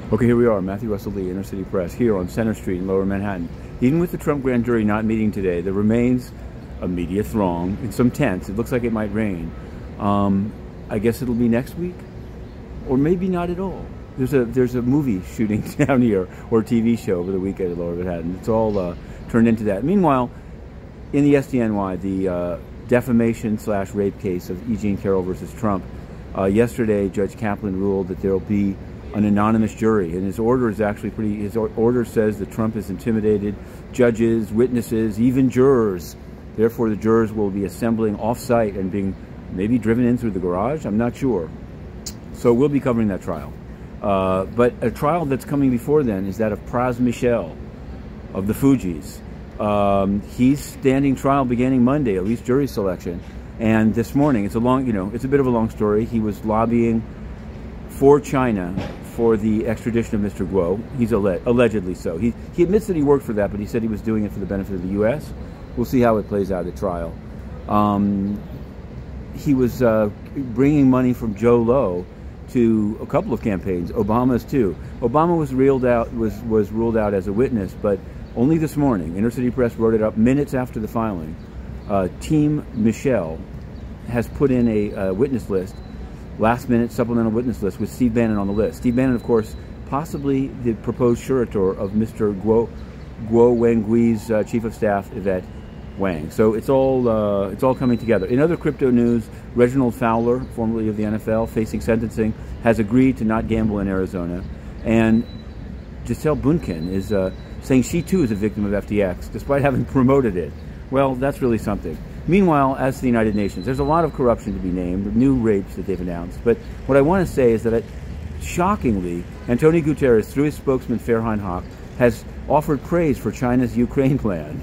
Okay, here we are, Matthew Russell Lee, Inner City Press, here on Center Street in Lower Manhattan. Even with the Trump grand jury not meeting today, there remains a media throng in some tents. It looks like it might rain. I guess it'll be next week, or maybe not at all. There's a movie shooting down here, or a TV show over the weekend in Lower Manhattan. It's all turned into that. Meanwhile, in the SDNY, the defamation/rape case of E. Jean Carroll versus Trump, yesterday Judge Kaplan ruled that there will be an anonymous jury, and his order is actually pretty. His order says that Trump has intimidated judges, witnesses, even jurors. Therefore, the jurors will be assembling off-site and being maybe driven in through the garage. I'm not sure. So we'll be covering that trial. But a trial that's coming before then is that of Pras Michel of the Fugees. He's standing trial beginning Monday, at least jury selection. And this morning, it's a bit of a long story. He was lobbying for China for the extradition of Mr. Guo. He's allegedly so. He admits that he worked for that, but he said he was doing it for the benefit of the U.S. We'll see how it plays out at trial. He was bringing money from Joe Low to a couple of campaigns, Obama's too. Obama was ruled out as a witness, but only this morning, Inner City Press wrote it up minutes after the filing. Team Michel has put in a witness list, last-minute supplemental witness list with Steve Bannon on the list. Steve Bannon, of course, possibly the proposed suretor of Mr. Guo Wengui's chief of staff, Yvette Wang. So it's all coming together. In other crypto news, Reginald Fowler, formerly of the NFL, facing sentencing, has agreed to not gamble in Arizona. And Gisele Bunkin is saying she too is a victim of FTX, despite having promoted it. Well, that's really something. Meanwhile, as to the United Nations, there's a lot of corruption to be named, new rapes that they've announced. But what I want to say is that, shockingly, Antonio Guterres, through his spokesman Farhan Haq, has offered praise for China's Ukraine plan,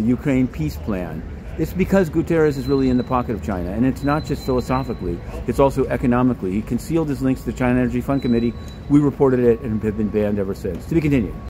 Ukraine peace plan. It's because Guterres is really in the pocket of China, and it's not just philosophically, it's also economically. He concealed his links to the China Energy Fund Committee. We reported it and have been banned ever since. To be continued.